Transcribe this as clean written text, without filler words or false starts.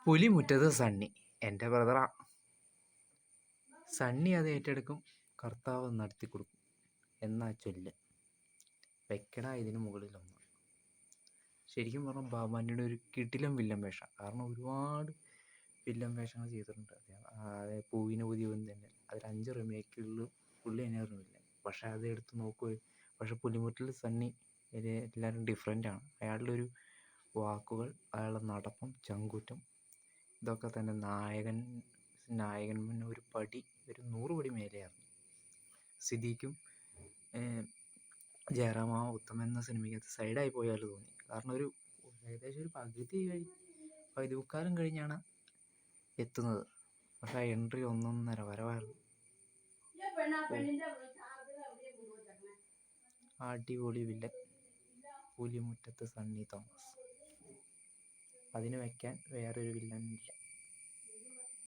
പുലിമുറ്റത്ത് സണ്ണി എൻ്റെ ബ്രദറാ. സണ്ണി അത് ഏറ്റെടുക്കും, കർത്താവ് നടത്തി കൊടുക്കും എന്നാ ചൊല്ല്. വെക്കടാ ഇതിന് മുകളിലൊന്ന്. ശരിക്കും പറഞ്ഞാൽ ബാബാൻ്റെ ഒരു കിടിലം വില്ലൻ വേഷം. കാരണം ഒരുപാട് വില്ലൻ വേഷങ്ങൾ ചെയ്തിട്ടുണ്ട് അദ്ദേഹം. അതായത് പൂവിന് പുതിയ തന്നെ അതിൽ 5 റിമേക്കുകളിൽ പുള്ളി തന്നെയായിരുന്നു വില്ലൻ. പക്ഷേ അത് എടുത്ത് നോക്കുക, പക്ഷെ പുലിമുറ്റിൽ സണ്ണി എല്ലാവരും ഡിഫറെൻ്റാണ്. അയാളുടെ ഒരു വാക്കുകൾ, അയാളുടെ നടപ്പം, ചങ്കൂറ്റം, ഇതൊക്കെ തന്നെ നായകൻ ഒരു 100 പടി മേലെയായിരുന്നു. സിദ്ദീഖും ജയറാം ഉത്തമൻ എന്ന സിനിമയ്ക്കകത്ത് സൈഡായി പോയാൽ തോന്നി. കാരണം ഏകദേശം ഒരു പകുതി മുക്കാലും കഴിഞ്ഞാണ് എത്തുന്നത്. പക്ഷെ ആ എൻട്രി ഒന്നൊന്നര വരവായിരുന്നു. അടിപൊളി വില്ലൻ പുലിമുറ്റത്ത് സണ്ണി തോമസ്. അതിന് വയ്ക്കാൻ വേറൊരു വില്ലൻ ഇല്ല.